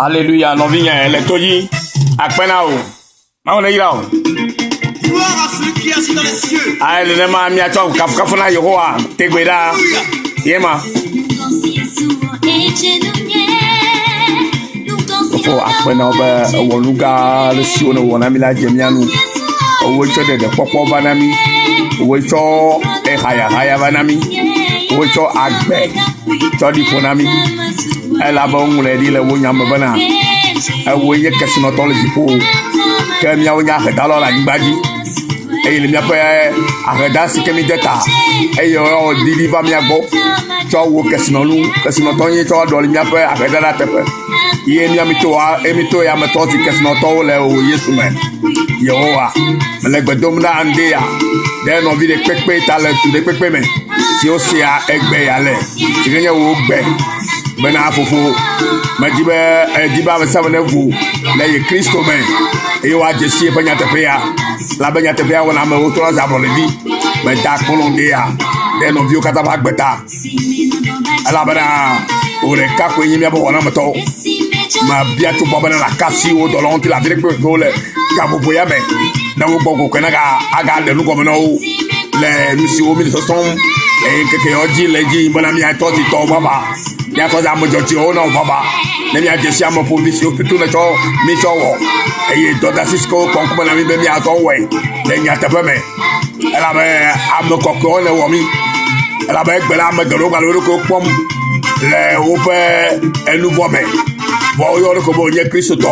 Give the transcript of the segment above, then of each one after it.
Alléluia, non viens, les toji, akpenao, ma on est là. Gloire à celui qui est assis dans les cieux. Ah, le nema mi ato kafuna yoa, tegbeda. Yema. Fo akpenao ba woluga le si ona wona mi la jemianu. Owo cho de popo banami. Owo cho e haya banami. Owo cho agbe. Cho di fonami. Elle a bon le dit le wonya mbana e woye kesino to le jipo ke mi awonya heda lo la ngbaji e le mi ape aheda sikemi deta e yo deliver mi agbo cho wo kesino to yin cho do le mi ape aheda la tepe ye mi amito ya meto ti kesino to le o Yesu me Yehowa le gbedom da ande ya de no vi de pepe talent de pepe me ti o se a egbe ya le ti genya wo gbe bena fofo majibe diba besabane vu le Kristo men e wa jesi banya tepea la banya tepea wona me oto za boledi me da kolonde ya de no vio kata bagbeta ala bana ore ka ko yin me bo wona meto ma bia to baba na kasi o dolon ti la dire ko gole ka bo boya me na wo gbo ko na aga de nu ko me no le nusi o mi so son e keke oji leji bana mi ato ti to baba ya ko za mo joji o na baba le mi ajesi amo position tutu na cho mi cho wo e do da Cisco kon ko na mi be mi ato we le nya ta be me ela be am ko ko le wo mi ela be gbe la me gelo ga lo ko pom le o pe e nouveau me bo yo ko bo nye Kristo to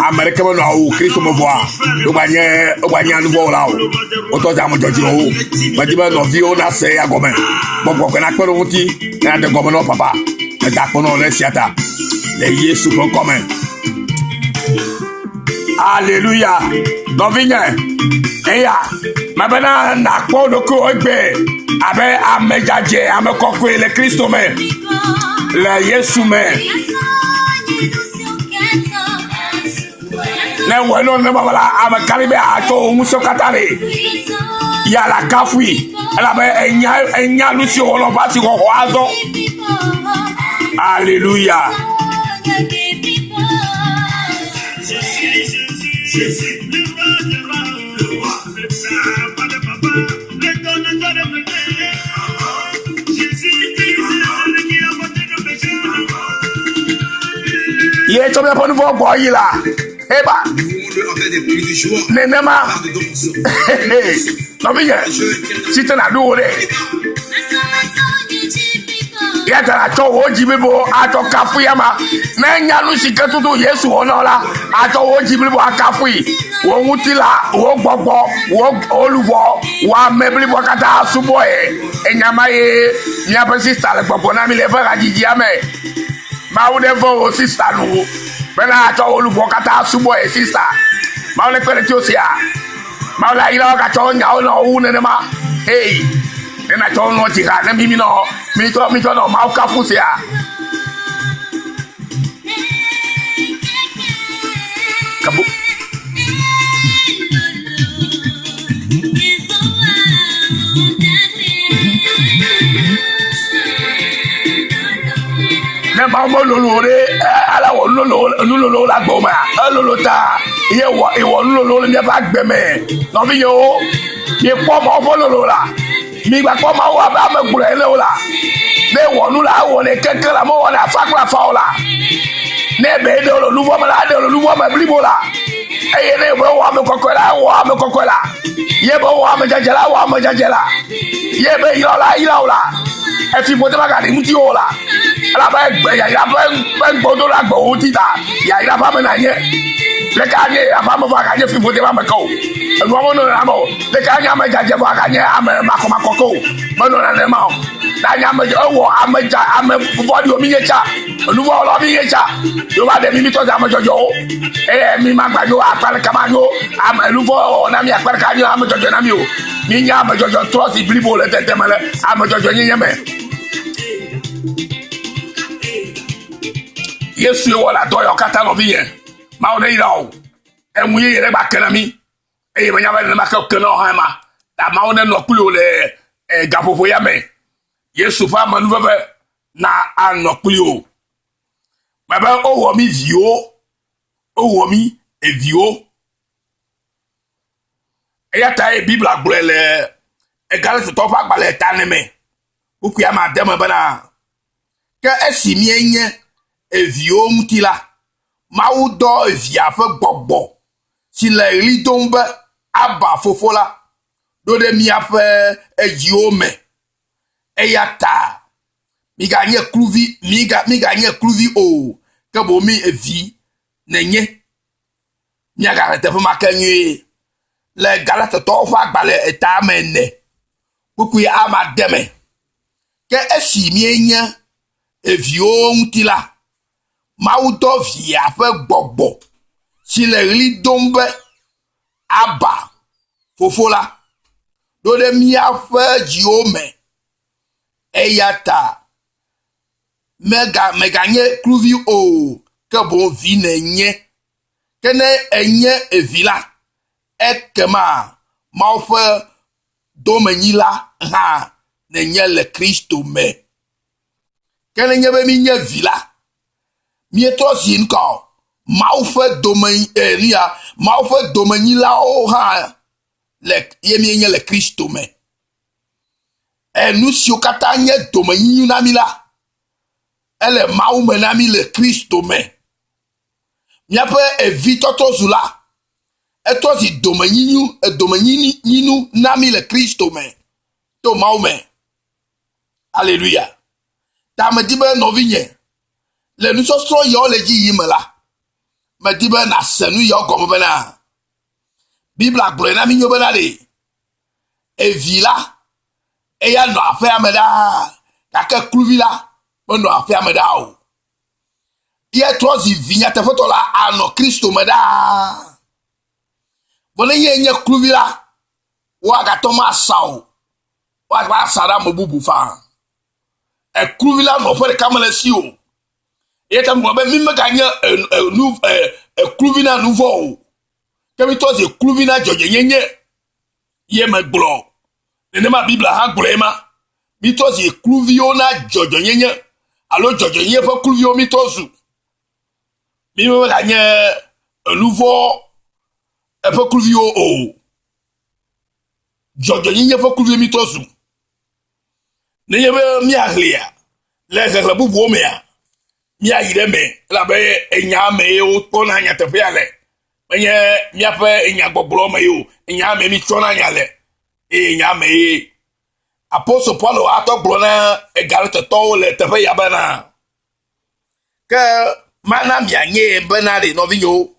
America mo na o Kristo mo voa o gba nye nouveau la o to za mo joji o ma di ba no vi o na se agomen bo ko na pe ro ti na de gomen no papa e da ko no le siata le Yesu ko komen. Alléluia. Non vigne. Eya. Ma bana na ko do ko egbe. Abe amejaje amekoko le Kristo me. Le Yesu me. Ne weno ne babala amekalibe ato musokatare. Ya la kafui. Ela be enya lusi wolo ba ti ko azo. Alléluia. Ye to me pon fo boy la. Eba. Nenema. No bien. Si te na do re. Ya tara cho wo jibibo ato kafuyama na nyalu siketutu Yesu onola ato wo jibibo akafui wo wutila wo gbogbo wo oluwo wa meblibo kata subo enyama ye nya pe sister le gbogbo na mi le fera jiji ame ma wo de fo sister nu bena ato oluwo kata subo sister ma wo le pere ti o sia ma wo la ila ka cho nya o no wu ne ma hey na cho no ti ga na mi no mi to no ma ka fu sia kabu na ma mo lo re ala wo lo la gbo ma lo ta ye wo lo mi ba gbe me no bi yo ye po mo fo lo la mi gba ko ma wa ba me gure le o la ne wonu la wo le keke la mo wona fakla fa o la ne be de lo luvo ma la de lo luvo ma blibo la eye ne bo wa me kokko la ye bo wa me jajela ye be ilo la e fi bote ba ga ni muti o la ala ba gbe ya ira ba gbodo la gbo o ti ta ya ira ba me na ye le ka ye aba mo fa ka ye fi bote ba me ko enu mo no na mo le ka nya me jaje fa ka ye ame makoko mo no na ma na nya me owo ame body o mi ye cha olu wo lo mi ye cha yo ba de mi to za mo jojo mi ma gba yo apare ka ma yo ame elu wo na mi apare ka yo ame jojo na mi o mi nya ame jojo trust iblibo le tete mele ame jojo yin me Yesu wo la do yo kata no bi yen ma o de ira o emu ye re ba kana mi e ba nya ba na ka kana ha ma da ma o ne no kulo le gafofo ya me Yesu fa manu bebe na anokuli o Mais ben, mi vio, mi et vio. Et y a ta Bible à brûler, et gars, c'est ton pas balé taneme. Ou qu'il y a ma dame, ben, que est si mien, et vio mutila. Ma ou do, et via, fait bobo. Si les lits tombent, abba fofola. Do de mi a fait, et diome. Et y a ta. Mi gagne clouvi, mi gagne clouvi o. Que bon mi e vi, nenye. Mi a garé te ma kenye. Le galate to fa gbale eta mene. Kuku ya ama deme. Ke esi mi enye e vi o mutila. Ma ou do vi a fe gbogbo. Si le li dombe aba fofola. Do de mi a fe diome. E yata. Me gagné clouvi o que bon vi nenye kene enye evila ekema ma fe domenila ha nenye le Christo me kene nye be mi nye vila mi eto zin ko ma fe domen ria ma fe domenila o ha le ye mi nye le Christo me e nu si o kata nye domenyu na mi la elle est maou menami le Christo me. Miape e vitoto zula. E to si domeninu nami le Christo me. To maou me. Alléluia. Ta me dibe no vinye. Le nu so stro yo le ji yimela. Me dibe na senu yo gomo bena. Bibla glo na mi nyo bena de. E vila. E ya no afe ameda. Kake kluvila. On doit faire medao. Il y a trois vignes te photo là à no Christo meda. Bonne yenye kluvila. Wa ga toma sao. Wa ga sara mobubu fa. E kluvila no pere kamele si o. Et tam go be mi me gagner kluvina nouveau. Kemi to ze kluvina joje yenye. Ye me glo. Ne ma Bible ha glema. Mi to ze kluviona jojo yenye. Alors, Jojo, il y a pas de au mitosu. Mais il y a un nouveau. Un peu de au. Jojo, il y a pas de mitosu. Il y a un miaglia. Les règles pour vous, mais. Miagile, mais. La baie, il y a un meilleur pour n'en te faire aller. Mais il y a pas, il y a un boblo, mais il y a un mitron à y aller. Et il y a un meilleur. Apostle Paul a to blona e galate to le te fe yabana ke mana mianye bena de no vinyo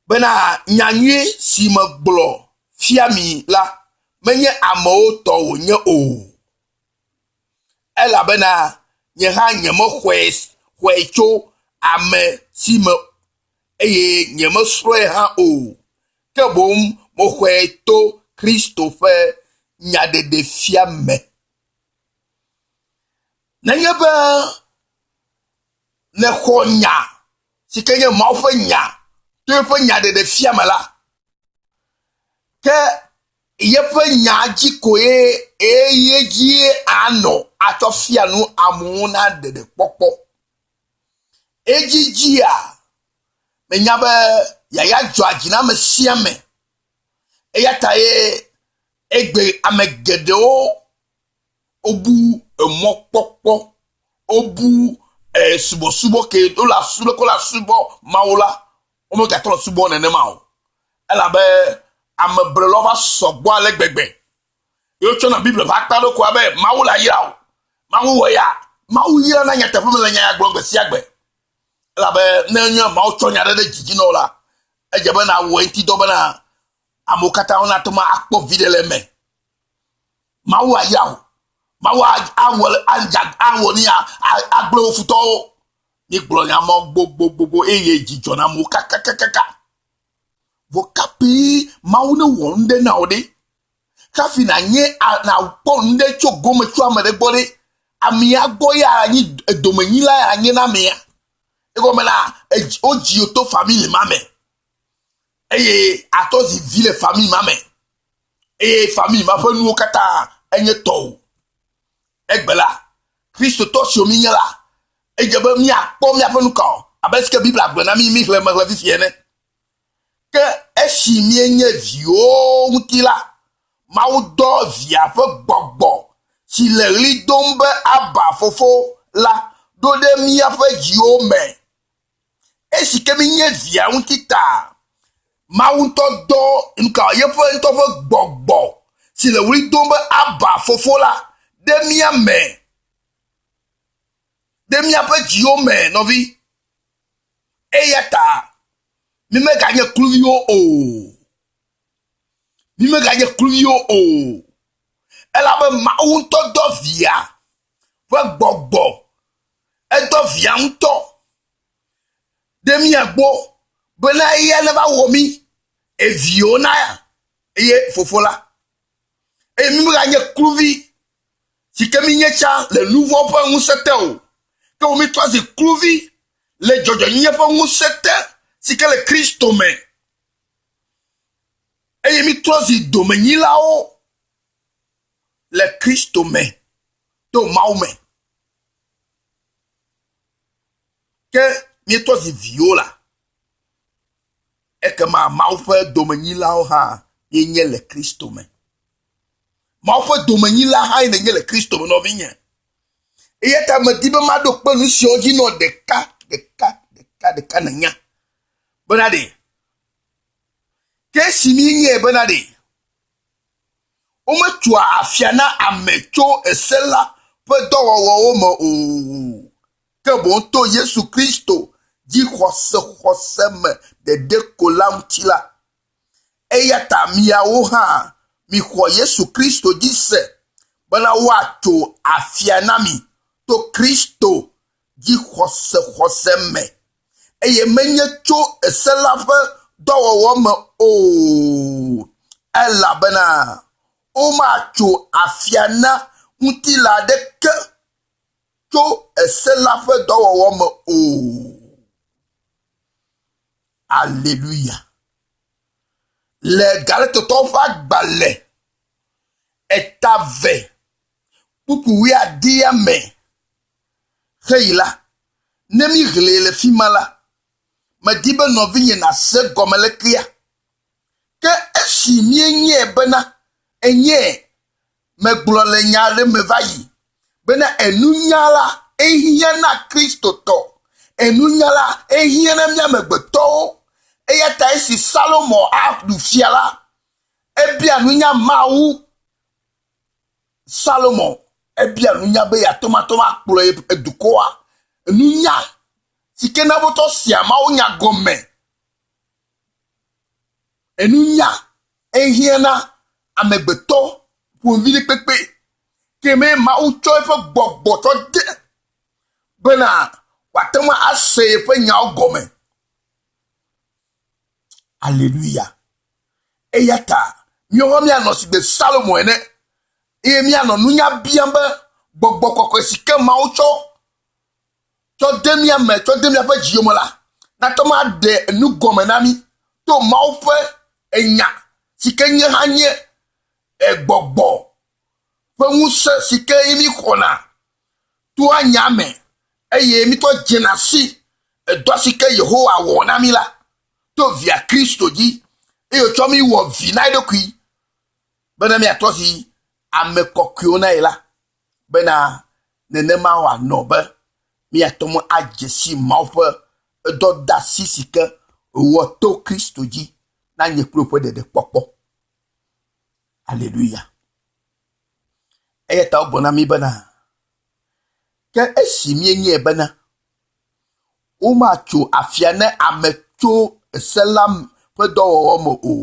bena nyanye si me glo fiami la menye amo to wonye o ela bena nye ha nye mo hwecho ame si me eye nye mo sre ha o ke bom mo hweto Christopher nya de defia me na nyebe ne khonya sikenye ma fa nya to fa nya de defia me la ke ye fa nya ji koe ye ji ano atofia nu amuna de popo ejiji a me nya be ya jo agina me sia me eyataye egbe amegedeo obu emokpokpo obu subo ke do la subo ko la subo maola o mo gatro subo nene mao ela be amebrelo va sogbo alegbegbe yo cho na Bible va kpado ko abe maola yira mawo ya mawo yira na nyata fo le nya gbongbe si agbe ela be na nya mawo cho nya de jiji no la ejebe na wo enti do bana amokata ona to ma akpo videle me mawa yawo mawa awol anja awoni agbo futo ni gbo nya mo gbogbo eye jijo na mo kakakaka vokapi mauna wonde na ode kafi na nye na ponde chogo me chu amere bore ami agbo ya anyi domanyila ya anyi na me ego me na oji oto family mame eye atozi ville famille mame eye famille ma fe nu kata enye to egbela Christo to si ominyala Et je veux m'y apprendre, m'y apprendre encore. Avec ce que la Bible a donné, m'y le que esi mienye vio mutila maudo via fe gbogbo si le ri dombe aba fofo la do de mia fe jio me esi ke mienye via mutita mauto do nka ye fe nto fe gbogbo si le ri dombe aba fofo la de mia fe jio me novi eyata mi me gagné cluvio mi me gagné cluvio elle avait maunto dovia va gbogbo e dovia unto demi agbo bena ye na ba womi e viona e fofola e mi me gagné cluvi si que mi nyecha le nouveau point un setel que o mi toise cluvi le jojo nye point un setel si que le Christ me et mi troisi domeni là-haut le Christ me to maume que mi troisi viola et que ma maufe domeni là-haut ha yenye le Christ me maufe domeni là ha yenye le Christ me no vigne et yeta me dit be ma do pe nu si oji no de ka nanya Benade. Qu'est-ce que Benade? On me tua afiana amecho et celle-là peut me que bon to Jésus Christo dit me de décolantila. Et yata miaoha mi kwa Jésus Christo dit c'est bana wato afiana mi to Christo dit me. Et menye cho eselafe dowo me elle bena o ma cho afiana mutila de ke cho eselafe dowo me alléluia le galette to fa gbale etave puku wi adia me heila nemi glele fimala me dit ben no vigne na se comme le cria que esi mienye bena enye me glole nyale me vayi bena enunyala ehiana Kristo to enunyala ehiana mia me gbeto eyata esi Salomo a du fiala ebia nunya mawu Salomo ebia nunya be ya tomatoma kplo edukoa nunya si na boto siama onya gome enunya ehiena amegbeto pour vivre pepe keme ma ucho efo gbogbo to de bena watema ase efo nya gome alléluia eyata mi mi anosi de Salomo ene e mi anonunya biamba gbogbo kokko sike ma ucho to demia fa jiomola na to ma de nu gomenami to ma ofe enya sikenye hanye egbogbo fe wuse sike imi kona to anya me eye mi to jenasi edo sike Yehowa wona mi la to via Kristo ji e o chomi wo vinaido kui bena mi atosi amekokyo na ila bena nenema wa nobe mi atomo ajesi maufe do da sisike woto Kristo ji na nye propo de popo alléluia eyeta obona mi bana ke esimi enye bana o ma cho afiane amecho selam pe do mo o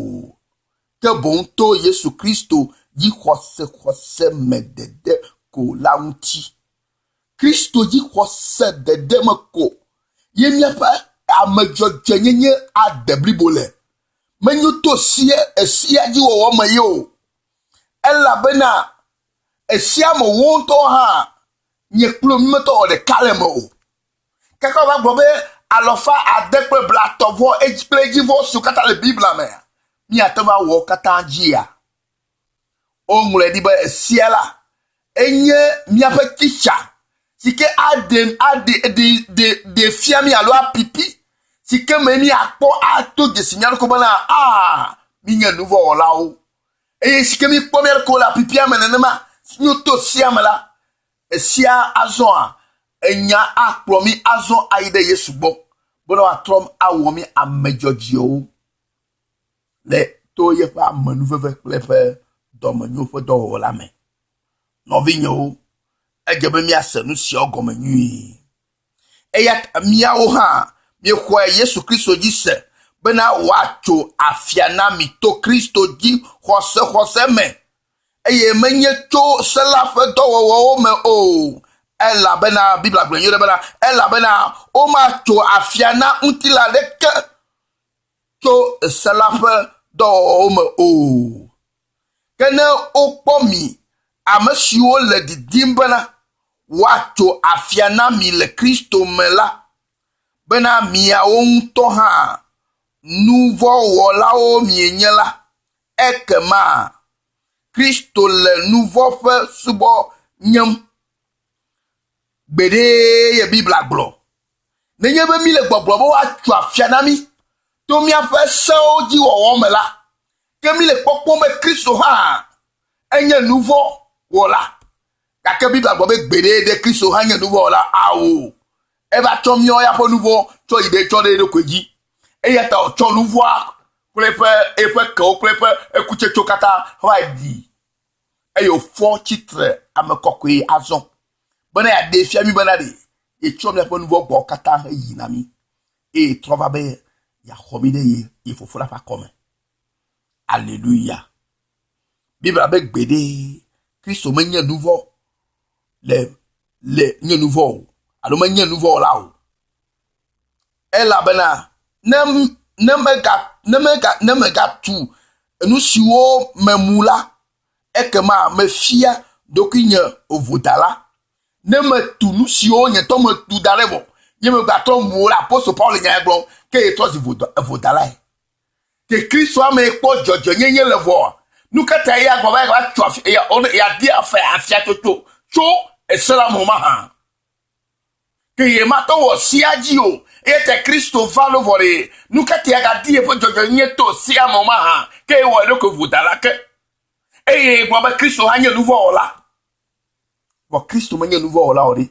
ke bon to Yesu Kristo ji khose medede ko launti Kristo ji khose de demako yemia pa amajojo nyenye adeblibole menyo to sie esia ji wo ma yo ela bena esia mo wonto ha nye klo mmeto de kalemo kaka ba gbobe alofa adekpe blatovo ejpleji vo su kata le Bible me mi atoma wo kata jia o ngule di ba esia la enye mi afa kicha si ke de fiami alo a pipi si ke me mi akpo a to de signal ko bana mi nya nouveau la o e si ke mi premier ko la pipi amene ma ñu to siamala e sia azon a enya akpo mi azon aide Yesu bo bono atrom awomi amejojio le to ye pa manuveve plefe do manyu fo do la me no vinyo ejebe mi asenu si ogomanyu eya mia o ha mi kwa Yesu Kristo ji se bena wacho afiana mi to Kristo ji hose me eye menye to selafe do wo me o ela bena Bible agbenyo bena ela bena o ma to afiana untila leke to selafe do me o kene okpomi amesiwo le didimbana wacho afiana mi le Kristo mela bena mia onto ha nouveau wolao mienyela ekema Kristo le nouveau fe subo nyam bede ye Bible aglo nenye be mi le gbogbo bo wacho afiana mi to mi afa so ji wo mela kemi le popo me Kristo ha enye nouveau wola kake Bible agbo be gbede de Kristo ha enye nouveau wola awo e ba to mi o ya po nouveau to ide to de kweji e ya ta o to nouveau plepe e fe ko plepe e kuche chokata wa di e yo fo titre amekokwe azon bana ya defia mi bana de e to mi po nouveau gbo kata yi na mi e trova be ya homide ye il faut la pas comme alléluia Bible avec gbede Christo menye nouveau le nye nouveau alo menye nouveau là o ela bana nemega tu nous siwo memula ekema me fia dokinye ovodala neme tu nous siwo nye to me tu dalebo nye me gato mula apostle Paul nya egbon ke eto si vodala que Christo a me ko jojo nyenye levo nu kata ya gbo ba twa ya on ya dia fa afia toto cho esalamu ma ha que ye mato wo siaji o e te Christo valo vore nu kata ya ga die fo jojo nyeto sia mo ma ha ke wo le ko vodala ke e ye gbo ba Christo ha nye nouveau ola bo Christo menye nouveau ola ori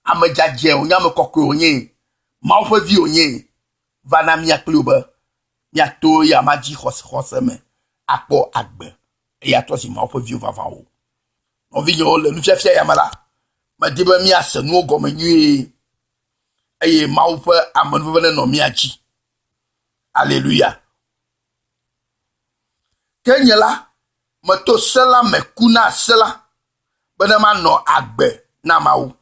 amajaje o nya me kokko onye ma ofo vi onye vana mia club ya to ya maji hose me akpo agbe ya to si ma ofo vi vava o on vi yo le nu fia ya mala ma diba mi asenu ogomanyu eye ma ofo amanu vene no mi aji alléluia kenyela ma to sela me kuna sela bana ma no agbe na mawo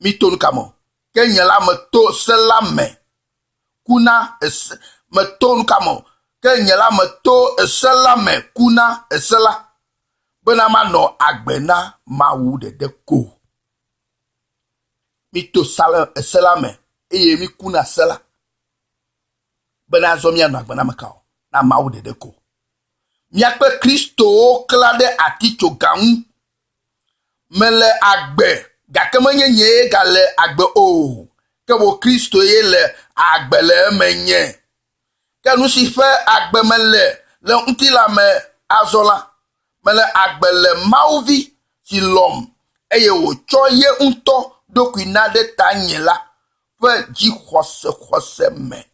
mi to nkamo kenyela ma to sela me kuna me to nkamo kenyela ma to sela me kuna sela bana ma no agbe na mawo de ko mi to sela me eye mi kuna sela bana zomia no agbe na makao na mawo de ko mi akpe Kristo klade aticho gaun mele agbe gakamenye nye gale agbe o ke wo Kristo ye le agbe le menye ke nu si fe agbe mele le ntila me azola mele agbe le mauvi si lom eye wo cho ye unto dokuina de tanyela fe ji khose me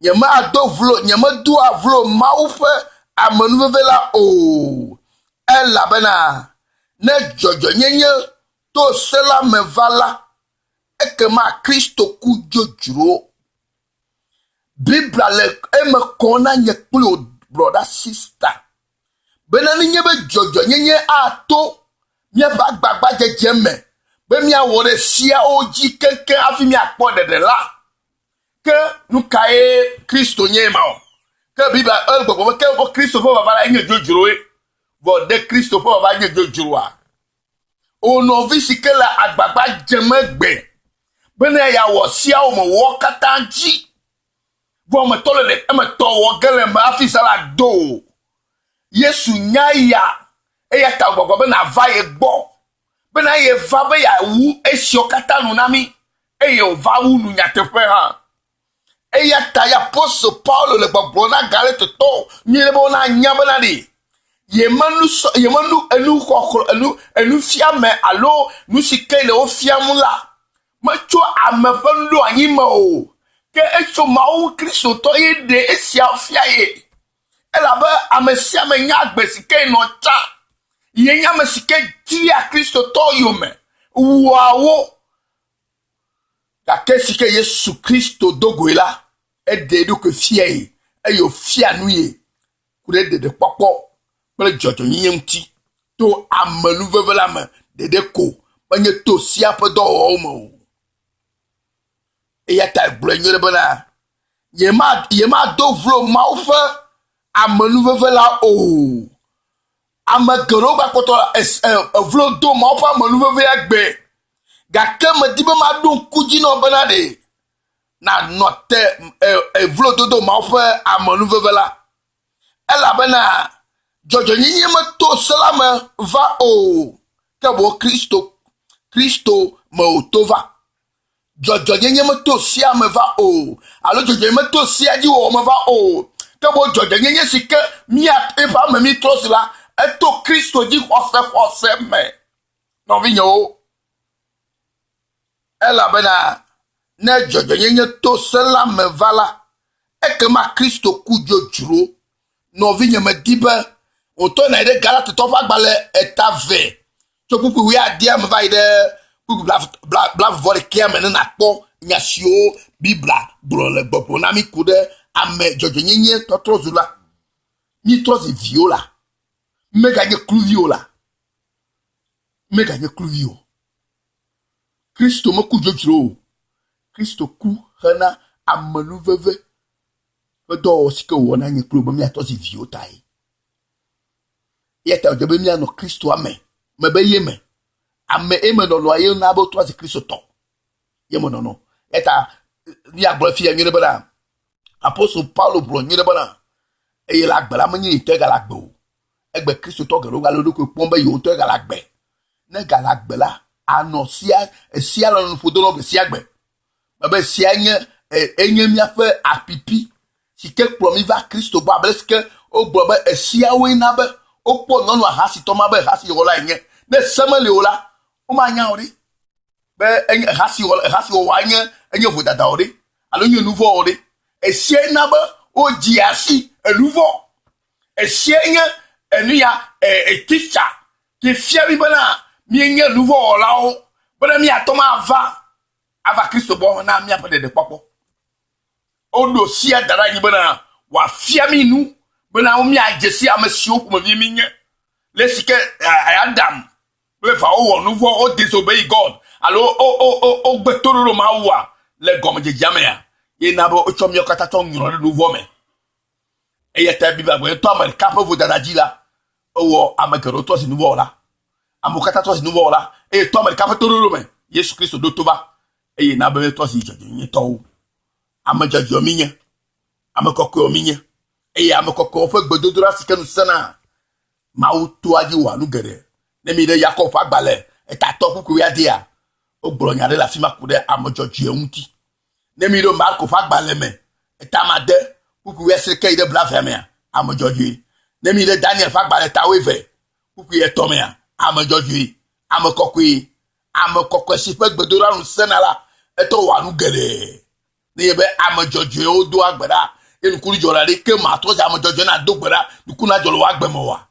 nyema ado vlo nyema du avlo maufe amenuvela o ela bena ne jojo nyenye to sela me vala ekema Kristo ku jojuro Bibla le eme kona nye kplo brother sister bena ni nyebe jojo nyenye ato mie ba gbagba jejeme be mi awore sia oji kenken afi mi akpo dede la ke nu kae Kristo nyema o ke Bibla gbogbo ke o Kristo fo baba nye jojuro e bo de Kristo fo baba nye jojuro a ono visikela agbagba jemegbe bena ya wo sia o mo wo katanji bo me tolele e me to wo gele ma afisala do Yesu nyaya e ya ta gbogbo bena va e gbo bena ye va be ya wu esio kata nunami eye o va wu nu nyateƒe ha eya ta ya apôtre Paul le gbɔgblɔ na Galate tɔ nyere be wona nya bena ɖi yemenu enu xɔxlɔ enu fiame alo nu si ke le wo fiam la metso ame ƒe nuɖo anyi me o ke etso Mawu Kristotɔ ye ɖe esia fia ye elabe ame sia ame nya agbe si ke nɔ tsã ye nya ame si ke dia Kristotɔ yome wuawo gake si ke Yesu Kristo dogoe la eɖe ɖokui fia ye eye wòfia nu ye ku ɖe ɖeɖekpɔkpɔ kple dzɔdzɔnyenye ŋuti to amenuveve la me ɖeɖe ko menye to sia ƒe dɔwɔwɔwo me o eya ta gblɔe nyuie ɖe bena yema do vlo Mawu ƒe amenuveve la o ame geɖewo gbakpɔtɔ vlo do Mawu ƒe amenuvevea gbe gake medi be maɖo ŋku dzi nɔ bena ɖe nanɔ te vlododo Mawu ƒe amenuveve la elabena dzɔdzɔnyenye meto se la me va o ke bo Kristo me wòto va dzɔdzɔnyenye meto sia me va o alo dzɔdzɔnyenye meto sia dzi wɔ me va o ke bo dzɔdzɔnyenye si ke eƒe ame mi trɔ si la eto Kristo dzi xɔse me nɔvinyewo elabena ne dzɔdzɔnyenye to se la me va la ekema Kristo ku dzodzro nɔvinye me di be wòtɔ na yi ɖe Galatitɔ ƒe agbalẽ eta ve tso kpukpu 10 me va yi ɖe kpukpu blavɔ ɖekea me ne nakpɔ nya siwo Bibla gblɔ le gbɔgblɔ na mi ku ɖe ame dzɔdzɔnyenye tɔtrɔ zu la mi trɔ zi viwo la meganye kluviwo la meganye kluviwo Kristo meku dzodzro o Kristo ku hena amenuveve ƒe dɔwɔwɔ si ke wòwɔ na nye kplo be miatɔ zi viwo tae yeta wòdze be mianɔ Kristoa me mebe ye me ame eme nɔnɔa ye na be trɔ zi Kristo tɔ ye me nɔnɔ yeta miagblɔ fia nyuie ɖe bena apôtre Paulo gblɔ nyuie ɖe bena eye le agbe la menye yitɔ gale agbe o egbe Kristotɔ geɖewo gale ɖokui kpɔm be yewo ŋutɔ gale agbe ne gale agbe la anɔ sia le nuƒodo nɔ gbe sia gbe be sia enye miaƒe apipi si ke kplɔ mi va Kristo gbɔ abe si ke wogblɔ be esiawoe na be wokpɔ nyɔnu ahasitɔ ma be ahasiyɔla enye ne se meli o la womanya o ɖe be ahasiyɔwɔa enye vodada o ɖe alo nye nuvɔ o ɖe esia na be wodzi asi enuvɔ esia nye enu ya teacher ke fia mi bena mienye nuvɔwɔlawo bena miatɔ ma ava Kristo gbɔ na miaƒe ɖeɖekpɔkpɔ woɖo sia da ɖe anyi bena wòafia mi nu bena miadze si ame siwo ƒomevi mi nye le si ke Adam kple evawo wɔ nuvɔ wo disobey God alo o gbetoɖoɖo Mawua le gɔmedzedzea mea ye na be wotsɔ miawo katã tsɔ nyrɔ ɖe nuvɔ me eya ta Biblia gblɔ tɔ ame ɖeka ƒe vodada dzi la ewɔ ame geɖewo trɔ zi nuvɔ la amewo katã trɔ zi nuvɔ la eye tɔ ame ɖeka ƒe toɖoɖo me Yesu Kristo ɖo to va eye na be trɔ zi dzɔdzɔenyetɔwo ame dzɔdzɔe mi nye ame kɔkɔewo mi nye eye ame kɔkɔewo ƒe gbedodoɖa si ke nu sena Mawu toa dzi wɔ nu geɖe ne mi ɖe Yakob ƒe agbalẽ etatɔ kpukpu 10 wogblɔ nya ɖe le afi ma ku ɖe ame dzɔdzɔe ŋuti ne mi ɖo Marko ƒe agbalẽ me etama 10 kpukpu 10 yi ɖe 20 mea ame dzɔdzɔe ne mi ɖe Daniel ƒe agbalẽ ta 20 kpukpu 3 mea ame dzɔdzɔe ame kɔkɔe si ƒe gbedoɖa nu sena la etɔ wɔ nu geɖe ne ye be ame dzɔdzɔewo do agbe ɖa ye nukunu dzɔ la ɖe ke matrɔ zi ame dzɔdzɔe na do gbe ɖa nukunu na dzɔ le wo agbe me wa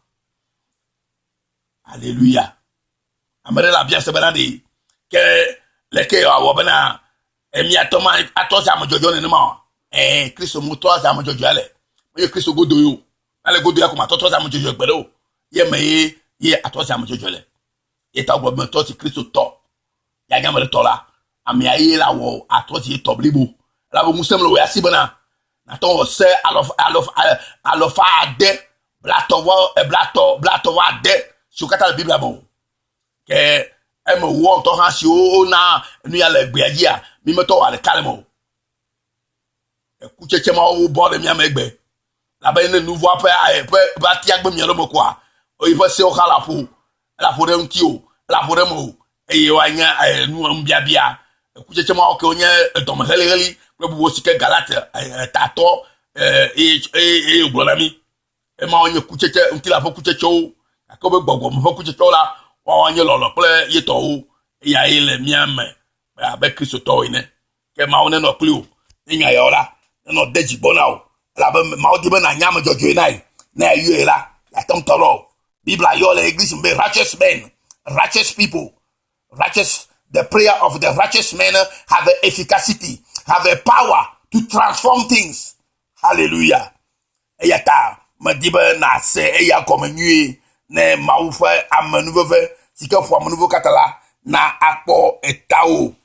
Alléluia ame ɖe le abia se bena ɖe ke leke wɔ bena miatɔ ma atrɔ zi ame dzɔdzɔe nenema wa Kristo mu trɔ zi ame dzɔdzɔe le menye Kristo godo yo ale godo ya ko ma trɔ zi ame dzɔdzɔe gbe ɖe o ye me ye atrɔ zi ame dzɔdzɔe le ye ta gblɔ be trɔ zi Kristo tɔ ya nya me ɖe tɔ la amea ye la wɔ atrɔ zi tɔ blibo la be ŋusẽ le wɔ asi bena natɔ wɔ se alɔfa ade blatɔ ade siwo katã le Biblia me o ke eme wɔ ŋutɔ hã siwo na nu ya le gbea dzia mi metɔ wɔ ɖeka le me o kutsetse ma wo bɔ ɖe mia megbe labe ne nuvɔa ƒe atia gbe mia ɖe me koa oyi ƒe sewo xa la ƒo ɖe ŋuti o la vodemo eye wanya nu mbiabia kucheche ma oke onye dom heli bu sike galate tato ogbonami e ma onye kucheche ntila fo kucheche o akobe gbogbo mo fo kucheche la wa onye lolo ple yeto o ya ile miame abe Kristo to ine ke ma one no klio nya ya ola no deji bona o la be ma o dibe na nyam jojo na yu la la tom tolo Bibla yo le église be righteous people the prayer of the righteous men have an efficacy, have a power to transform things. Hallelujah. Eyata madiba na se eya komenue ne maufa amenuve sika fo amenuve katala na akpo etao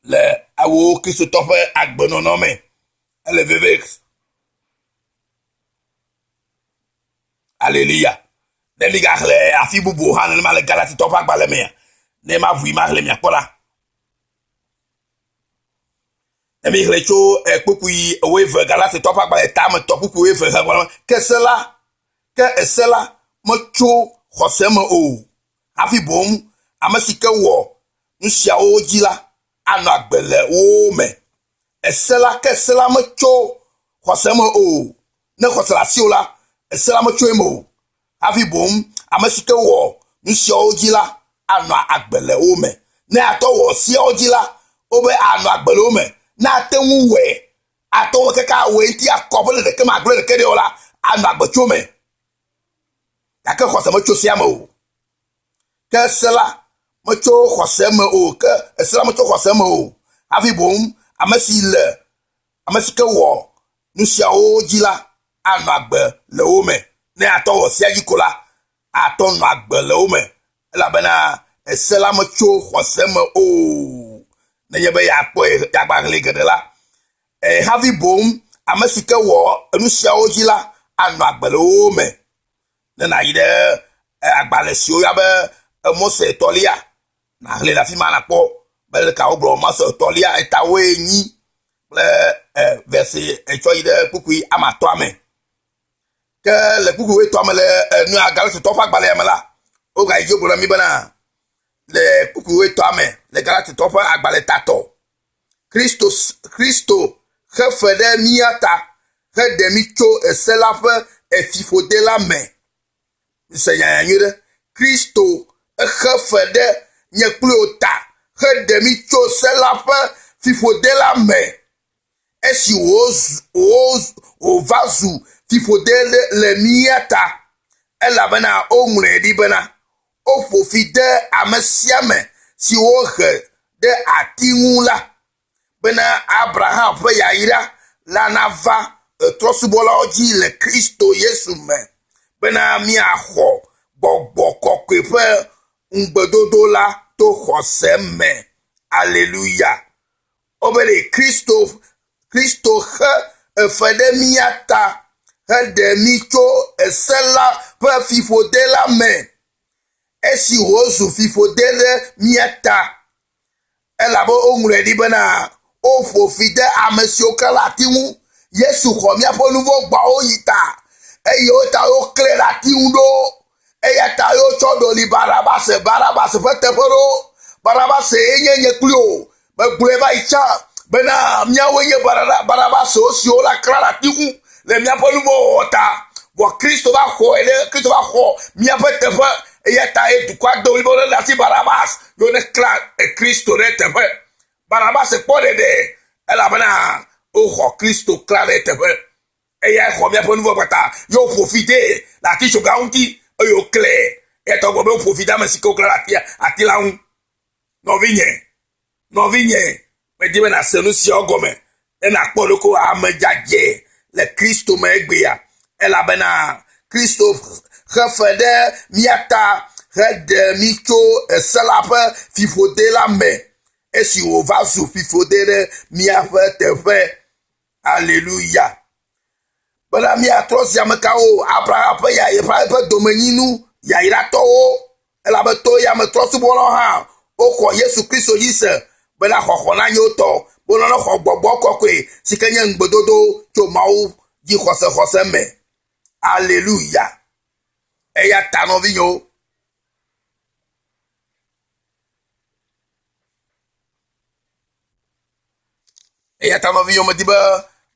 le awo Christophe agbenonome ele vevex. Hallelujah. Ne mi gahle afibubu han ma le galati topa gbale me ne ma vu ma le mi akola. Emi recho ekpukui weve galate topa ba etame topuku weve ha ke sela mocho khosema o afi bom amasike wo nsia ojila ana agbele o me esela ke sela mocho khosema o ne khosela siola esela mocho emo afi bom amasike wo nsia ojila ana agbele o me ne atowo sia ojila obe ana agbele o me na tenwu we ato keka we nti akobole de kema agbele kede ola anagbacho me yake khose mo chosia mo ke sela mo cho khose mo o ke sela mo cho khose mo o afi bom amasike wo nusia o jila anagbe le o me ne ato wo sia jikola ato no agbe le o me la bana sela mo cho khose mo o na yebe ya po ya gbagle gedela havi bom amasike wo enusia ojila anu agbele o me na yide agbale si o ya be mose tolia na le la fi mana po bel ka obro mose tolia etawe yin le verset echo yide pukui amato ame ke le pukui to ame le nu agale se to fa agbale amela o ga ijo bolo mi bana le kukuwe toame le galati tofa agbale tato Christo refede miata redemicho eselafe efifode la me Seigneur Christo refede nyekluota redemicho selafe fifode la me esi o vazu fifode le miata elabena onwre di bena o fofide amesiame si o he de atingula bena Abraham fe yaira la nava trosubola oji le Kristo Yesu me bena mi aho gbogbo kokwe fe ngbedodo la to khose me hallelujah obele Kristo he fede miata he de micho esela pe fifode la me esi wozu fifodele mieta elabo onwure di bana o fofide amesiokala tiwu Yesu ko mi apo nouveau gba oyita eyo ta o clear tiwu do eya ta yo chodo li barabas feteforo barabas enyenye klio be gleva icha bena miawenye barabas o si o la clara tiwu le mi apo nouveau ota bo Kristo ba ko ele Kristo ba ko mi apetefe eyata edukwa do liboro la si Barabas yo ne kla Kristo retefe Barabas pode de ela bana o ho Kristo kla retefe eya ho mi apo nouveau bata yo profiter la ti choga unti yo clé eto go be profiter ma siko kla ati la un no vinye me di na senu si ogome e na poloko amajaje le Kristo me egbeya ela bana Kristo refede miata rede micho eselape fifode la me esi o vasu fifode miafe tefe hallelujah bana mi atros ya mekao Abraham pe ya pe domeninu ya irato ela beto ya metros bolo ha oko Yesu Kristo yise bana khokona nyoto bono no khogbo kokwe sikenya ngbododo to mawo ji khose me hallelujah eya tanovinyo eya ta nɔvi yɔ me di be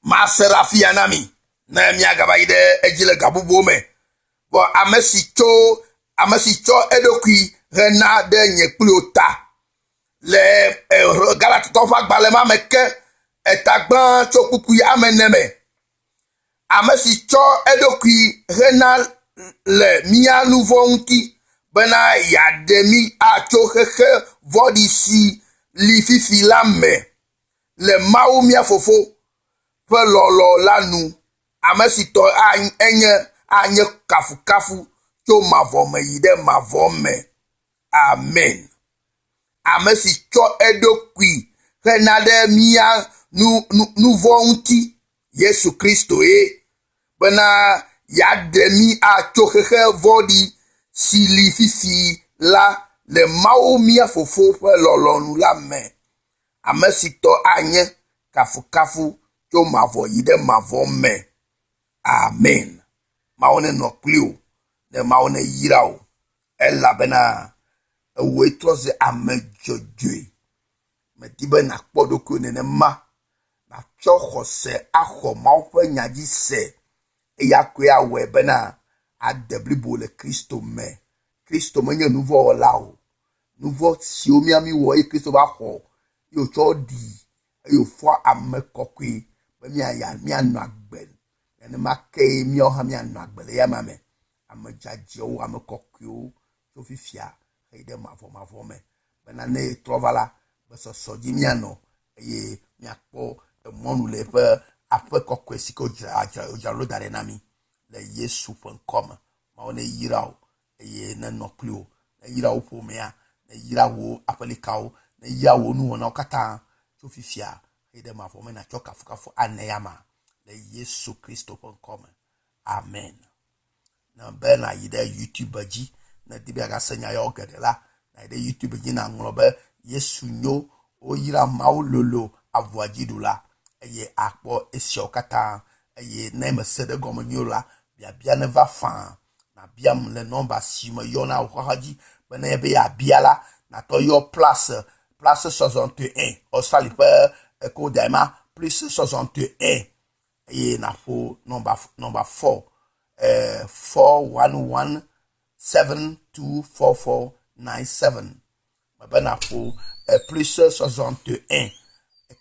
mase ɖe afi ya na mi ne miagava yi ɖe edzi le gabubuwo me bɔn ame si tsɔ eɖokui hena ɖe nye kpliwo ta le Galatitɔwo ƒe agbalẽ ma me ke etagbã tso kpukpui ame ene me ame si tsɔ eɖokui hena le mía nu vɔ ŋuti bena yeaɖe mi atso xexe vɔɖi si li fifi la me le Mawu mía fofo ƒe lɔlɔ la nu ame si tɔ anye kafukafu tso mavɔ me yi ɖe mavɔ me amen ame si tsɔ eɖokui hena ɖe mía nu vɔ ŋuti Yesu Kristo ye bena yaɖe mi atso xexe vɔɖi si li fifi la le Mawu mía fofo ƒe lɔlɔnu la me ame si tɔ anye kafukafu tso mavɔ yi ɖe mavɔ me amen Mawu ne nɔ kpli wo ne Mawu ne yra wo elabena ewoe trɔ ze ame dzɔdzɔe medi be nakpɔ ɖokui nenema natsɔ xɔse axɔ Mawu ƒe nya dzi se eya koe awɔe bena ade blibo le Kristo me Kristo menye nu vɔ wɔla o nu vɔ siwo mi wɔ eye Kristo va xɔ ye wòtsɔ ɖi eye wòfɔ ame kɔkɔe be mianɔ agbe nenema ke míawo hã mianɔ agbe le yama me ame dzadzɛwo ame kɔkɔewo tso fifia eyi ɖe mavɔ me bena ne trɔ va la be sɔsɔ dzi mianɔ eye miakpɔ emɔnu le eƒe aƒe kɔkɔe si ke wodzra lo da ɖe na mi le Yesu ƒe ŋkɔ me Mawu ne yra wo eye nenɔ kpli wo ne yra wo ƒomea ne yra wo aƒelikawo ne yra wo nuwɔnawo katã tso fifia eyi ɖe mavɔ me natsɔ kafukafu ane yama le Yesu Kristo ƒe ŋkɔ me amen ne be na yi ɖe YouTube dzi ne di be agase nya yawo geɖe la na yi ɖe YouTube dzi naŋlɔ be Yesu nyo woyra Mawu lolo avɔa dzi ɖu la eye akpɔ esiawo katã eye ne me se ɖe gɔme nyo la biabia ne va faa na biam le nɔmba si me yɔna wo xɔxa dzi be ne be yabia la natɔ yɔ place 61 Australie ƒe kode ma plus 61 eye naƒo nɔmba 4 411 724497 mebe naƒo plus 61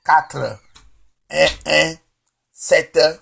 4 11 7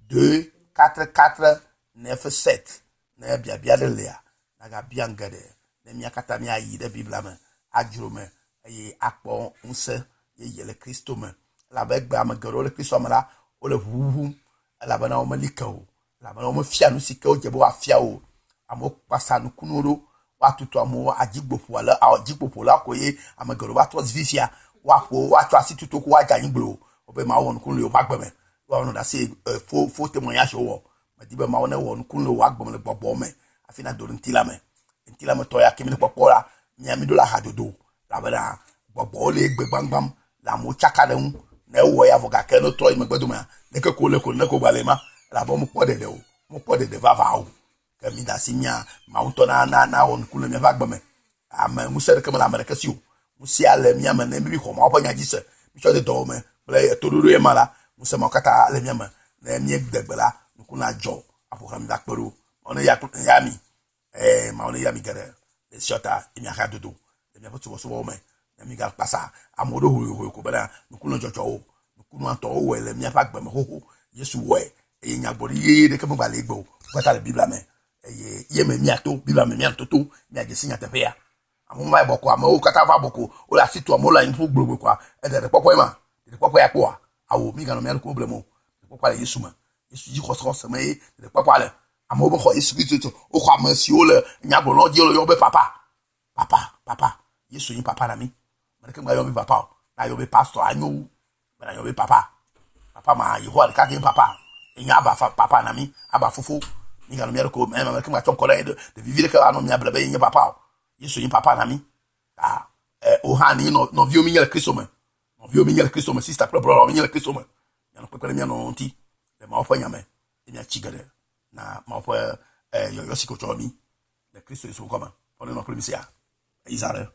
2 4 4 9 7 ne biabia ɖe lea nagabia geɖe ne mía katã míayi ɖe Biblia me adzro me eye akpɔ ŋusẽ yeye le Kristo me elabe egbe ame geɖewo le Kristo me la wole ʋuʋum elabena womeli ke o elabena womefia nu si ke wodze be woafia o amewo kpasa nukunuwo ɖo woatutu amewo adzigboƒo la koe ame geɖewo va trɔ zi fifia woatsɔ asi tutu ko woadze anyigbloo wobe Mawu wɔ nukunu le woƒe agbe me woanɔ ɖe asi fo témoignage wɔ medi be Mawu ne wɔ nukunu le wo agbe me le gbɔgbɔ me afi na do ɖe ŋuti la me tɔ ya ke mi ne kpɔkpɔ la mi ɖo le hadodo elabena gbɔgbɔwo le egbe gbagbam le amewo tsaka ɖe ŋu ne ewɔ ya vɔ gake ne trɔ yi megbe domea neke ko le ko neko gba le ma elabe mokpɔ ɖeɖe o mokpɔ ɖeɖe vava o ke mi da asi mia Mawu ŋutɔ na wɔ nukunu le miaƒe agbe me ame ŋusẽ ɖeke mele ame ɖeke si o ŋusẽa le mia me ne mi xɔ Mawu ƒe nya dzi se mi tsɔ de dɔwɔme kple toɖoɖo ye ma la ŋusẽ mawo katã le mia me ne miede gbe la nukunu adzɔ aƒoxla mi va kpe ɖo Mawu ne ya mi Mawu ne ya mi geɖe le siɔta ye miaxa dodo le miaƒe subɔsubɔwo me ne mi gakpasa amewo ɖo hoyohoyo ko bena nukunu dzɔdzɔwo nukunu ŋutɔwo wɔe le miaƒe agbe me xoxo Yesu wɔe eye nyagbɔɖi yeye ɖeke megba le egbe o kɔta le Biblia me eye ye me miato Biblia me miatoto miadze si nyateƒea amewo va bɔ ko amewo katã va bɔ ko wole asi tu amewo le anyinƒu gblogbe koa eɖeɖe kpɔkpɔ ye ma ɖeɖe kpɔkpɔ ya kpɔa awo mi ganɔ mia ɖokuiwo ble mo kpɔkpɔ le Yesu me Yesu dzi xɔse me ye ɖeɖe kpɔkpɔ le amewo be xɔ Yesu Kristo woxɔ ame siwo le nyagblɔlawo dzi wole yɔ be papa Yesu nyi papa na mi mereke mgba yɔ be papa o na yɔ be pastor anyo mena yɔ be papa ma Yehowa ɖeka ke papa enye aba papa na mi aba fofo mi ganɔ mia ɖokuiwo mereke mgba tsɔ ŋkɔ ɖe ɖevivi ɖeke anɔ mia ble be yenye papa o Yesu nyi papa na mi o hã ni nɔviwo mi nye le Kristo me sister kple brɔlawo mi nye le Kristo me mianɔ kpekpe ɖe mianɔ ŋuti le Mawu ƒe nya me ye miatsi geɖe na Mawu ƒe yɔyɔ si ke wotsɔ mi le Kristo Yesu ŋkɔ me ƒe nenɔ kple mi sia Israel